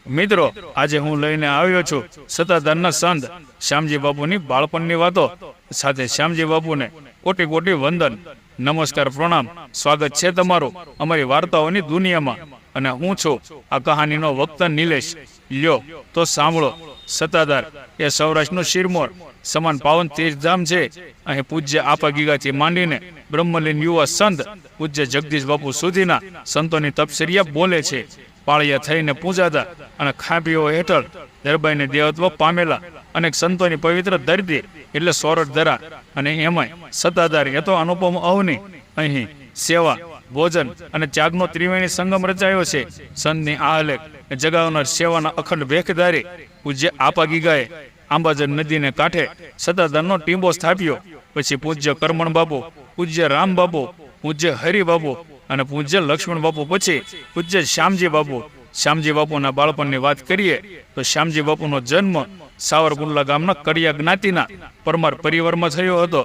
મિત્રો, આજે હું લઈને આવ્યો છું સત્તાધારના સંત શ્યામજી બાપુની બાળપણની વાતો સાથે શ્યામજી બાપુને કોટી કોટી વંદન, નમસ્કાર, પ્રણામ. સ્વાગત છે તમારું અમારી વાર્તાઓની દુનિયામાં. અને હું છું આ કહાનીનો વક્તા નિલેશ. લ્યો તો સાંભળો. સત્તાધાર એ સૌરાષ્ટ્રનું શિરમોર સમાન પાવન તીર્થધામ છે. અહીં પૂજ્ય આપા ગીગાથી માંડીને બ્રહ્મલીન યુવા સંત પૂજ્ય જગદીશ બાપુ સુધીના સંતોની તપસરિયા બોલે છે. પાળિયા થઈને પૂજાતા અને ખાંભીઓ હેઠળ દરબાઈને દેવત્વ પામેલા અનેક સંતોની પવિત્ર ધરતી એટલે સોરઠ ધરા. અને એમાંય સત્તાધાર એ તો અનુપમ અવની. અહીં સેવા, ભોજન અને ત્યાગનો ત્રિવેણી સંગમ રચાયો છે. સંતની આ આલેખ જગાવનાર સેવાના અખંડ ભેખધારી પૂજ્ય આપા ગીગાએ આંબાજર નદીને કાંઠે સત્તાધારનો ટીંબો સ્થાપ્યો. પછી પૂજ્ય કરમણ બાપુ, પૂજ્ય રામ બાપુ, પૂજ્ય હરિ બાપુ અને પૂજ્ય લક્ષ્મણ બાપુ, પછી પૂજ્ય શ્યામજી બાપુ. શ્યામજી બાપુના બાળપણની વાત કરીએ તો શ્યામજી બાપુનો જન્મ સાવરકુંડલા ગામના કડિયા જ્ઞાતિના પરમાર પરિવારમાં થયો હતો.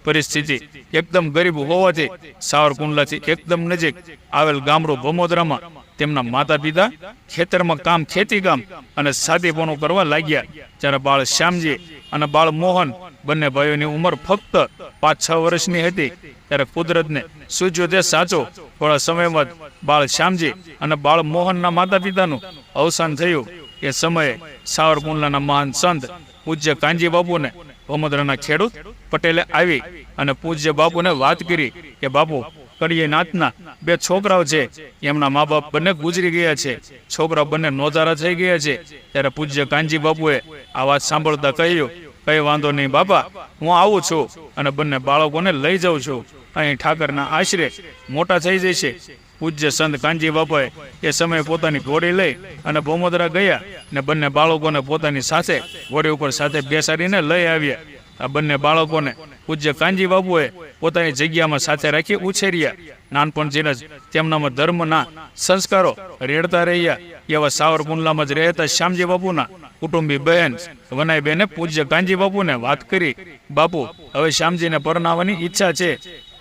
પરિસ્થિતિ એકદમ ગરીબ હોવાથી સાવરકુંડલાથી એકદમ નજીક આવેલ ગામડું ભમોદરામાં તેમના માતા પિતા ખેતરમાં ખેતી કામ અને સાદીપણું કરવા લાગ્યા. જ્યારે બાળ શ્યામજી અને બાળ મોહન બંને ભાઈઓની ઉંમર ફક્ત 5-6 વર્ષની હતી ત્યારે કુદરતને સૂચ્યો તે સાચો. થોડા સમયમાં જ બાળ શ્યામજી અને બાળ મોહનના માતા પિતાનું અવસાન થયું. એ સમયે સાવરકુંડલાના મહાન સંત પૂજ્ય કાંજી બાપુને ભમોદરાના ખેડૂત પટેલે આવી અને પૂજ્ય બાપુને વાત કરી કે બાપુ, કડિયાનાથના 2 છોકરાઓ છે, એમના મા બાપ બંને ગુજરી ગયા છે, છોકરાઓ બંને નોધારા થઈ ગયા છે. ત્યારે પૂજ્ય કાંજી બાપુએ આ વાત સાંભળતા કહ્યું, કઈ વાંધો નહીં બાપા, હું આવું છું અને બંને બાળકોને લઈ જાઉં છું. અહીં ઠાકરના આશરે મોટા થઈ જશે. પૂજ્ય સંત કાંજી બાપાએ એ સમયે પોતાની ઘોડી લઈ અને ભમોદરા ગયા ને બંને બાળકોને પોતાની સાથે ઘોડી ઉપર સાથે બેસાડીને લઈ આવ્યા. આ બંને બાળકોને પૂજ્ય કાંજી બાપુએ પોતાની જગ્યામાં સાથે રાખી ઉછેર્યા. નાનપણથી જ તેમનામાં ધર્મના સંસ્કારો રેડતા રહ્યા. એવા સાવરકુંડલામાં જ રહેતા શ્યામજી બાપુના કુટુંબી બહેન વનાઈબેને પૂજ્ય કાંજી બાપુને વાત કરી, બાપુ, હવે શ્યામજીને પરણાવવાની ઈચ્છા છે.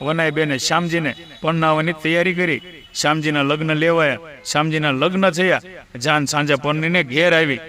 વનાઈબેને શ્યામજીને પરણાવવાની તૈયારી કરી. શ્યામજીના લગ્ન લેવાયા. શ્યામજીના લગ્ન થયા. જાન સાંજે પરણીને ઘેર આવી.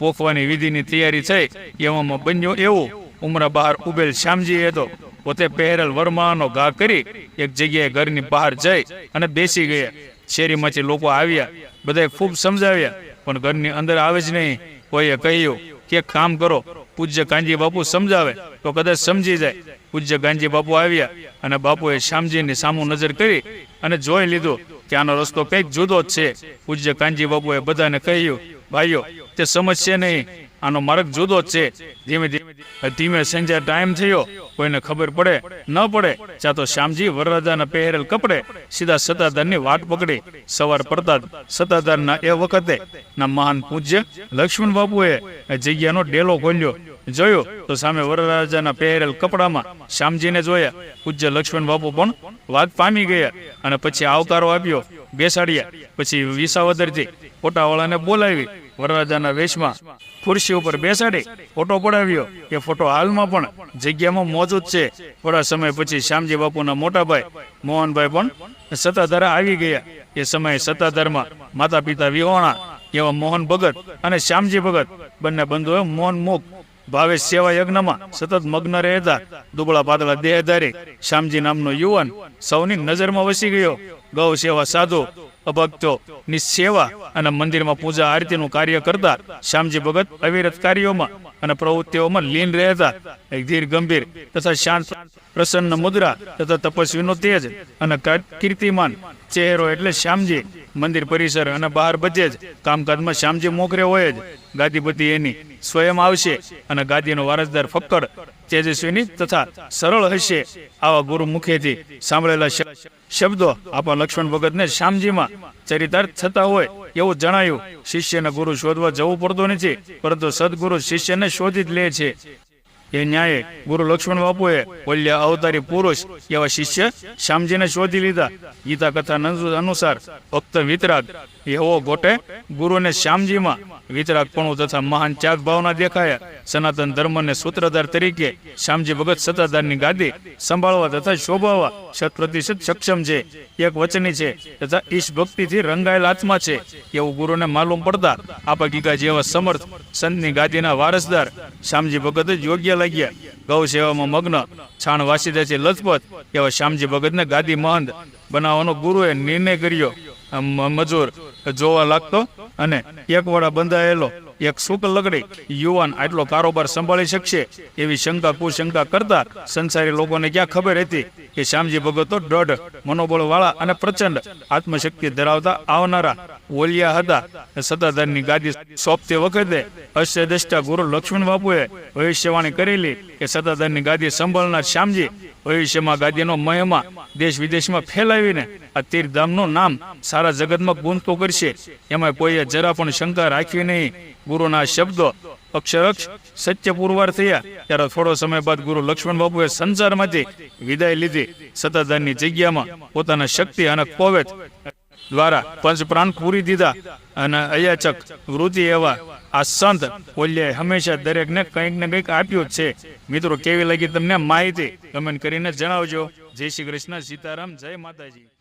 પોખવાની વિધિની તૈયારી થઈ. એવામાં બન્યો એવું, ઉમરા બહાર ઉભેલ શ્યામજીએ તો પોતે પહેરેલ વરમાળાનો ઘા કરી એક જગ્યાએ ઘરની બહાર જઈ અને બેસી ગયા. શેરીમાંથી લોકો આવ્યા. બધાએ ખૂબ સમજાવ્યા પણ ઘરની અંદર આવે જ નહીં. કોઈએ કહ્યું કે કામ કરો, પૂજ્ય કાંજી બાપુ સમજાવે તો કદાચ સમજી જાય. પૂજ્ય કાંજી બાપુ આવ્યા અને બાપુએ શ્યામજીની સામું નજર કરી અને જોઈ લીધું કે આનો રસ્તો કંઈક જુદો જ છે. પૂજ્ય કાંજી બાપુએ બધાને કહ્યું, ભાઈઓ, તે સમજશે નહીં, આનો માર્ગ જુદો જ છે. ધીમે સંજ્યા ટાઈમ થયો. કોઈને ખબર પડે ન પડે ચા તો શ્યામજી વરરાજાના પહેરેલ કપડે સીધા સત્તાધારની વાટ પકડી. સવાર પડતા સત્તાધારના એ વખતે ના મહાન પૂજ્ય લક્ષ્મણ બાપુએ જગ્યાનો ડેલો ખોલ્યો. જોયું તો સામે વરરાજાના પહેરેલ કપડામાં શ્યામજીને જોયા. પૂજ્ય લક્ષ્મણ બાપુ પણ વાત પામી ગયા અને પછી આવકારો આપ્યો, બેસાડ્યા. પછી વિસાવદરથી ફોટાવાળાને બોલાવી વરરાજાના વેશમાં ખુરશી ઉપર બેસાડી ફોટો પડાવ્યો. એ ફોટો હાલમાં પણ જગ્યામાં મોજૂદ છે. થોડા સમય પછી શ્યામજી બાપુના મોટા ભાઈ મોહનભાઈ પણ સત્તાધારા આવી ગયા. એ સમયે સત્તાધારમાં માતા પિતા વિહોણા એવા મોહન ભગત અને શ્યામજી ભગત બંને બંધુઓ મોહનમુખ ભાવે સેવા યજ્ઞમાં સતત મગ્ન રહેતા. દુબળા પાતળા દેહધારી શ્યામજી નામનો યુવાન સૌની નજરમાં વસી ગયો. ગૌ સેવા, સાધુ અભક્તો ની સેવા અને મંદિરમાં પૂજા આરતીનું કાર્ય કરતા શ્યામજી ભગત અવિરત કાર્યોમાં અને પ્રવૃત્તિઓમાં લીન રહેતા. એક ધીર ગંભીર તથા શાંત પ્રસન્ન મુદ્રા તથા તપસ્વીનો તેજ અને કીર્તિમાન ચહેરો એટલે શ્યામજી. મંદિર પરિસર અને બહાર બધે જ કામકાજમાં શ્યામજી મોખરે હોય જ. ગાદીપતિ એની સ્વયં આવશે અને ગાદીનો વારસદાર ફક્કડ, તેજસ્વીની તથા સરળ હશે. આવા ગુરુ મુખેથી સાંભળેલા શબ્દો આપા લક્ષ્મણ ભગતને શ્યામજીમાં ચરિતાર્થ થતા હોય એવું જણાયું. શિષ્યને ગુરુ શોધવા જવું પડતું નથી, પરંતુ સદગુરુ શિષ્યને શોધી જ લે છે. એ ન્યાયે ગુરુ લક્ષ્મણ બાપુએ બોલ્યા અવતારી પુરુષ એવા શિષ્ય શ્યામજીને શોધી લીધા. ગીતા કથા અનુસાર ભક્ત વિતરાગ એવો ગોટે ગુરુને શ્યામજીમાં વિતરાગપણું તથા મહાન ત્યાગ ભાવના દેખાયા. સનાતન ધર્મને સૂત્રધાર તરીકે શ્યામજી ભગત સત્તાધારની ગાદી સંભાળવા તથા શોભાવવા 100% સક્ષમ છે, એક વચની છે તથા ઈશ ભક્તિથી રંગાયેલ આત્મા છે એવું ગુરુને માલુમ પડતા આપા ગીગા જેવા સમર્થ સંતની ગાદીના વારસદાર શ્યામજી ભગત જ યોગ્ય લાગ્યા. ગૌ સેવામાં મગ્ન, છાણ વાસીદાથી લથપથ એવા શ્યામજી ભગતને ગાદી મહંત બનાવવાનો ગુરુએ નિર્ણય કર્યો. મજૂર જોવા લાગતો અને એક વડા બંધાયેલો એક શુક્લ લગડી યુવાન આટલો કારોબાર સંભાળી શકશે એવી શંકા કુશંકા કરતા સંસારી લોકોને ક્યાં ખબર હતી કે શ્યામજી ભગત તો દૃઢ મનોબળ વાળા અને પ્રચંડ આત્મશક્તિ ધરાવતા આવનારા ઓલિયા હતા. સત્તાધારની ગાદી સોંપતી વખતે અષ્ટદ્રષ્ટા ગુરુ લક્ષ્મણ બાપુએ ભવિષ્યવાણી કરેલી કે સત્તાધારની ગાદી સંભાળનાર શ્યામજી ભવિષ્યમાં ગાદીનો મહિમા દેશ વિદેશમાં ફેલાવીને આ તીર્થધામનું નામ સારા જગતમાં ગુંજતો કરશે. એમાં કોઈએ જરા પણ શંકા રાખવી નહીં. ગુરુના શબ્દો અક્ષરક્ષ સત્ય પુરવાર થયા ત્યારે થોડો સમય બાદ ગુરુ લક્ષ્મણ બાપુએ સંસારમાંથી વિદાય લીધી. સત્તાધારની જગ્યામાં પોતાના શક્તિ અને કોવેત દ્વારા પંચ પ્રાણ પૂરી દીધા અને અયાચક વૃત્તિ એવા આ સંત ઓલિયાએ હંમેશા દરેકને કંઈક ને કંઈક આપ્યું જ છે. મિત્રો, કેવી લાગી તમને માહિતી કમેન્ટ કરીને જણાવજો. જય શ્રી કૃષ્ણ, સીતારામ, જય માતાજી.